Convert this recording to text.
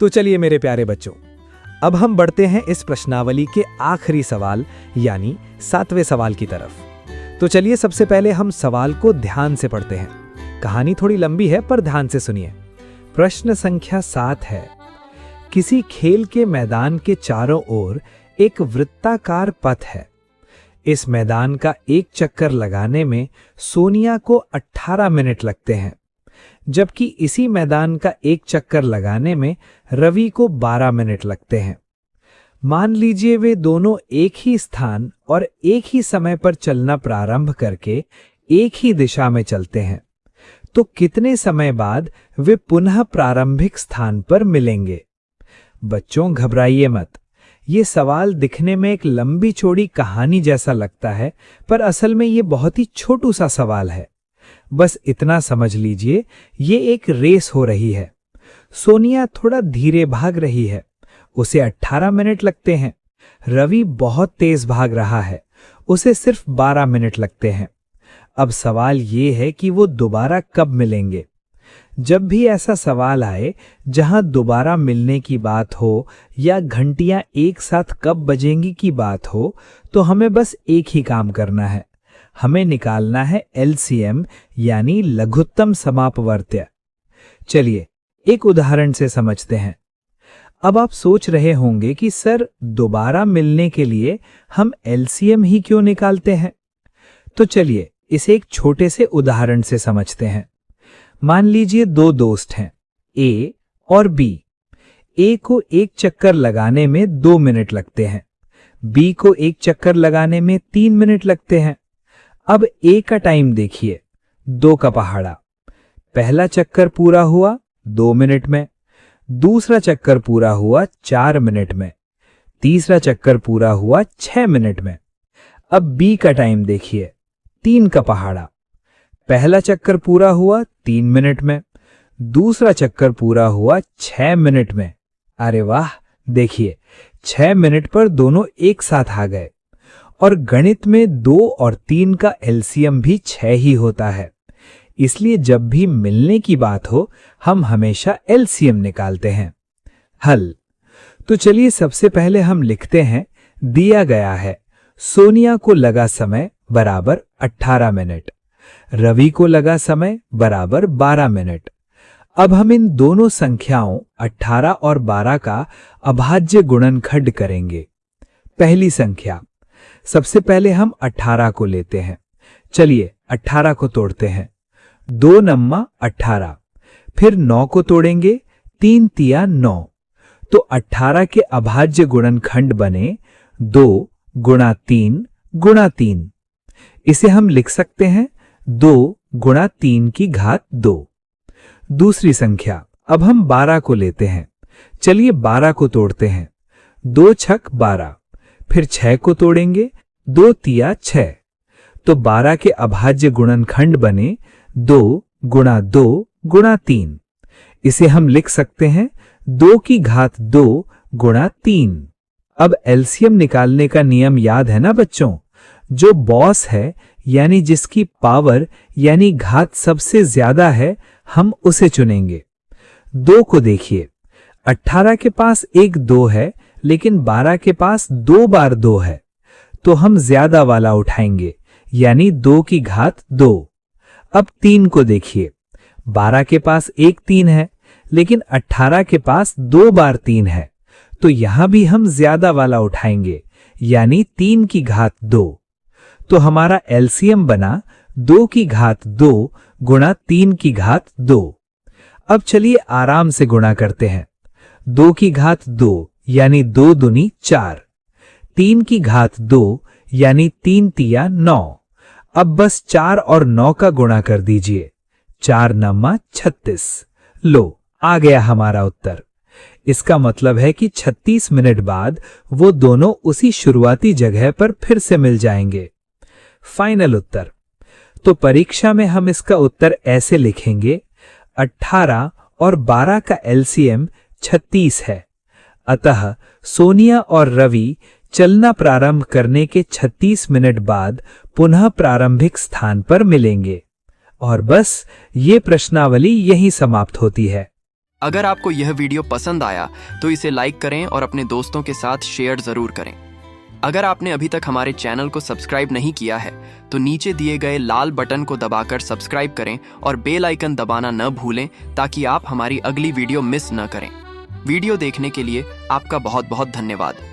तो चलिए मेरे प्यारे बच्चों, अब हम बढ़ते हैं इस प्रश्नावली के आखिरी सवाल यानी 7वें सवाल की तरफ। तो चलिए सबसे पहले हम सवाल को ध्यान से पढ़ते हैं। कहानी थोड़ी लंबी है पर ध्यान से सुनिए। प्रश्न संख्या 7 है, किसी खेल के मैदान के चारों ओर एक वृत्ताकार पथ है। इस मैदान का एक चक्कर लगाने में सोनिया को 18 मिनट लगते हैं, जबकि इसी मैदान का एक चक्कर लगाने में रवि को 12 मिनट लगते हैं। मान लीजिए वे दोनों एक ही स्थान और एक ही समय पर चलना प्रारंभ करके एक ही दिशा में चलते हैं, तो कितने समय बाद वे पुनः प्रारंभिक स्थान पर मिलेंगे? बच्चों घबराइए मत। ये सवाल दिखने में एक लंबी चौड़ी कहानी जैसा लगता है, पर असल में ये बहुत ही छोटू सा सवाल है। बस इतना समझ लीजिए, ये एक रेस हो रही है। सोनिया थोड़ा धीरे भाग रही है, उसे 18 मिनट लगते हैं। रवि बहुत तेज भाग रहा है, उसे सिर्फ 12 मिनट लगते हैं। अब सवाल ये है कि वो दोबारा कब मिलेंगे। जब भी ऐसा सवाल आए जहां दोबारा मिलने की बात हो या घंटियां एक साथ कब बजेंगी की बात हो, तो हमें बस एक ही काम करना है। हमें निकालना है एलसीएम यानी लघुत्तम समापवर्त्य। चलिए एक उदाहरण से समझते हैं। अब आप सोच रहे होंगे कि सर, दोबारा मिलने के लिए हम एलसीएम ही क्यों निकालते हैं? तो चलिए इसे एक छोटे से उदाहरण से समझते हैं। मान लीजिए दो दोस्त हैं, ए और बी। ए को एक चक्कर लगाने में 2 मिनट लगते हैं, बी को एक चक्कर लगाने में 3 मिनट लगते हैं। अब ए का टाइम देखिए, 2 का पहाड़ा। पहला चक्कर पूरा हुआ 2 मिनट में, दूसरा चक्कर पूरा हुआ 4 मिनट में, तीसरा चक्कर पूरा हुआ 6 मिनट में। अब बी का टाइम देखिए, 3 का पहाड़ा। पहला चक्कर पूरा हुआ 3 मिनट में, दूसरा चक्कर पूरा हुआ 6 मिनट में। अरे वाह, देखिए 6 मिनट पर दोनों एक साथ आ गए। और गणित में 2 और 3 का एलसीएम भी 6 ही होता है, इसलिए जब भी मिलने की बात हो हम हमेशा एलसीएम निकालते हैं। हल। तो चलिए सबसे पहले हम लिखते हैं, दिया गया है सोनिया को लगा समय बराबर 18 मिनट, रवि को लगा समय बराबर 12 मिनट। अब हम इन दोनों संख्याओं 18 और 12 का अभाज्य गुणनखंड करेंगे। पहली संख्या, सबसे पहले हम 18 को लेते हैं। चलिए 18 को तोड़ते हैं। 2 नम्मा 18, फिर 9 को तोड़ेंगे, 3 तिया 9। तो 18 के अभाज्य गुणनखंड बने 2 गुणा 3 गुणा 3। इसे हम लिख सकते हैं 2 गुणा 3 की घात 2। दूसरी संख्या, अब हम 12 को लेते हैं। चलिए 12 को तोड़ते हैं। 2 छक 12, फिर 6 को तोड़ेंगे, 2 तिया 6। तो 12 के अभाज्य गुणनखंड बने 2 गुणा 2 गुणा 3। इसे हम लिख सकते हैं 2 की घात 2 गुणा 3। अब एलसीएम निकालने का नियम याद है ना बच्चों? जो बॉस है यानी जिसकी पावर यानी घात सबसे ज्यादा है, हम उसे चुनेंगे। 2 को देखिए, 18 के पास एक 2 है, लेकिन 12 के पास 2 बार 2 है, तो हम ज्यादा वाला उठाएंगे यानी 2 की घात 2। अब 3 को देखिए, 12 के पास एक 3 है, लेकिन 18 के पास 2 बार 3 है, तो यहां भी हम ज्यादा वाला उठाएंगे यानी 3 की घात 2। तो हमारा एलसीएम बना 2 की घात 2 गुणा 3 की घात 2। अब चलिए आराम से गुणा करते हैं। 2 की घात 2 यानी 2 दूनी 4, 3 की घात 2 यानी 3 तिया 9। अब बस 4 और 9 का गुणा कर दीजिए, 4 नम्मा 36। लो, आ गया हमारा उत्तर। इसका मतलब है कि 36 मिनट बाद वो दोनों उसी शुरुआती जगह पर फिर से मिल जाएंगे। फाइनल उत्तर। तो परीक्षा में हम इसका उत्तर ऐसे लिखेंगे, 18 और 12 का एलसीएम 36 है। अतः सोनिया और रवि चलना प्रारंभ करने के 36 मिनट बाद पुनः प्रारंभिक स्थान पर मिलेंगे। और बस ये प्रश्नावली यहीं समाप्त होती है। अगर आपको यह वीडियो पसंद आया तो इसे लाइक करें और अपने दोस्तों के साथ शेयर जरूर करें। अगर आपने अभी तक हमारे चैनल को सब्सक्राइब नहीं किया है तो नीचे दिए गए लाल बटन को दबाकर सब्सक्राइब करें और बेल आइकन दबाना न भूलें ताकि आप हमारी अगली वीडियो मिस न करें। वीडियो देखने के लिए आपका बहुत बहुत धन्यवाद।